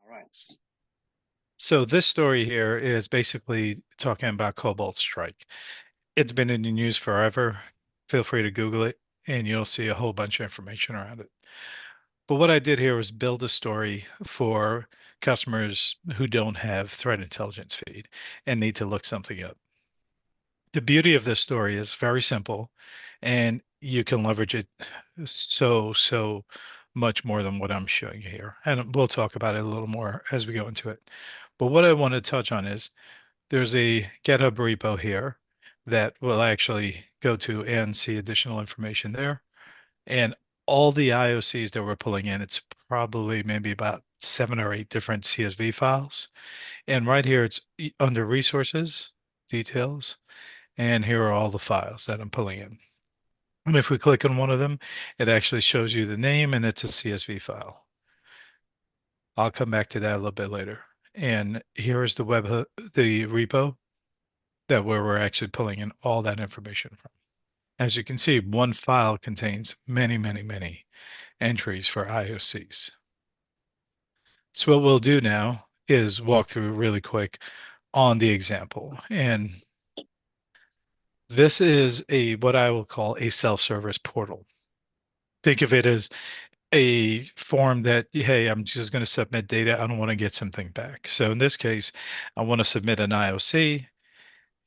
right. So this story here is basically talking about Cobalt Strike. It's been in the news forever. Feel free to Google it and you'll see a whole bunch of information around it. But what I did here was build a story for customers who don't have threat intelligence feed and need to look something up. The beauty of this story is very simple and you can leverage it so much more than what I'm showing you here. And we'll talk about it a little more as we go into it. But what I want to touch on is there's a GitHub repo here that will actually go to and see additional information there. And all the IOCs that we're pulling in, it's probably maybe about 7 or 8 different CSV files. And right here, it's under resources, details, and here are all the files that I'm pulling in. And if we click on one of them, it actually shows you the name and it's a CSV file. I'll come back to that a little bit later. And here is the the repo that where we're actually pulling in all that information from. As you can see, one file contains many entries for IOCs. So what we'll do now is walk through really quick on the example. And this is what I will call a self-service portal. Think of it as a form that, hey, I'm just going to submit data. I don't want to get something back. So in this case, I want to submit an IOC.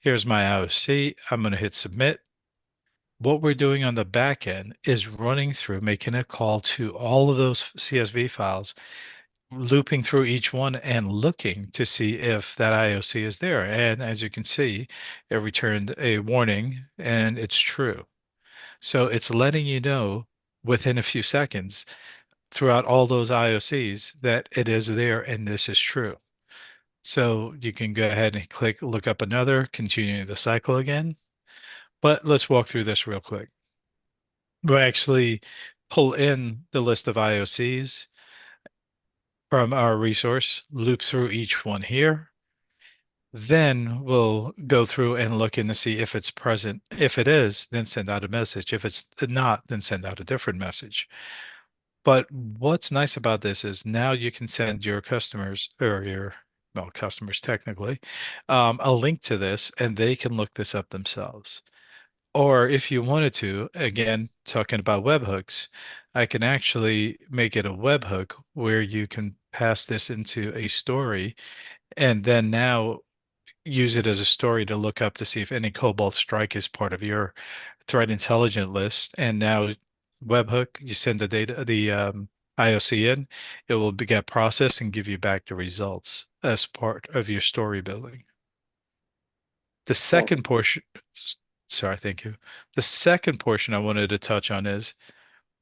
Here's my IOC. I'm going to hit submit. What we're doing on the back end is running through, making a call to all of those CSV files, looping through each one and looking to see if that IOC is there. And as you can see, it returned a warning and it's true. So it's letting you know within a few seconds throughout all those IOCs that it is there and this is true. So you can go ahead and click look up another, continue the cycle again. But let's walk through this real quick. We'll actually pull in the list of IOCs from our resource, loop through each one here. Then we'll go through and look in to see if it's present. If it is, then send out a message. If it's not, then send out a different message. But what's nice about this is now you can send your customers or your, well, customers technically, a link to this and they can look this up themselves. Or if you wanted to, again, talking about webhooks, I can actually make it a webhook where you can pass this into a story and then now use it as a story to look up to see if any Cobalt Strike is part of your threat intelligent list. And now webhook, you send the data, the IOC in, it will get processed and give you back the results as part of your story building. The second Awesome. portion, sorry, thank you. The second portion I wanted to touch on is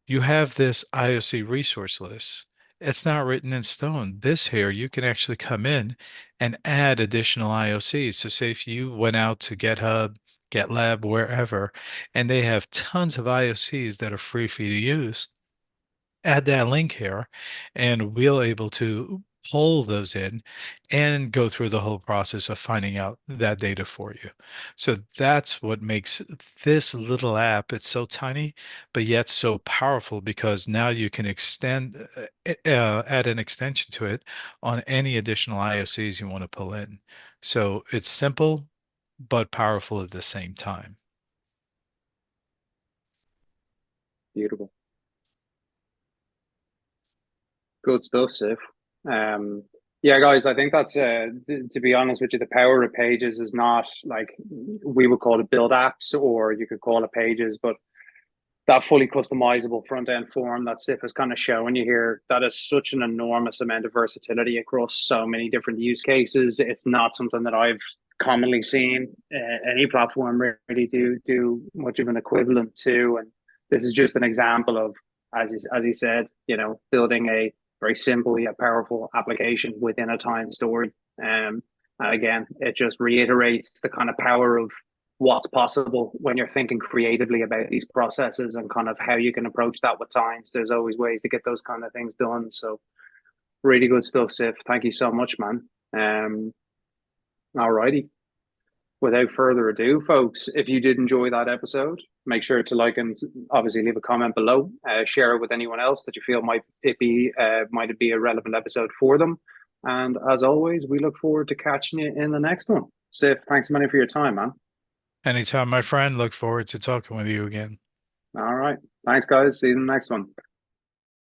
you have this IOC resource list. It's not written in stone. This here, you can actually come in and add additional IOCs. So say if you went out to GitHub, GitLab, wherever, and they have tons of IOCs that are free for you to use, add that link here and we'll able to pull those in and go through the whole process of finding out that data for you. So that's what makes this little app, it's so tiny, but yet so powerful because now you can extend, add an extension to it on any additional IOCs you want to pull in. So it's simple, but powerful at the same time. Beautiful. Good stuff, Sif. Um, yeah, guys, I think that's to be honest with you, the power of pages is not like we would call it build apps, or you could call it pages, but that fully customizable front end form that Sif is kind of showing you here, that is such an enormous amount of versatility across so many different use cases. It's not something that I've commonly seen any platform really do much of an equivalent to. And this is just an example of, as he said, building a very simple yet powerful application within a time story. And again, it just reiterates the kind of power of what's possible when you're thinking creatively about these processes and kind of how you can approach that with times. There's always ways to get those kind of things done. So really good stuff, Sif. Thank you so much, man. All righty. Without further ado, folks, if you did enjoy that episode, make sure to like and obviously leave a comment below. Share it with anyone else that you feel might it be a relevant episode for them. And as always, we look forward to catching you in the next one. Sif, thanks so much for your time, man. Anytime, my friend. Look forward to talking with you again. All right. Thanks, guys. See you in the next one.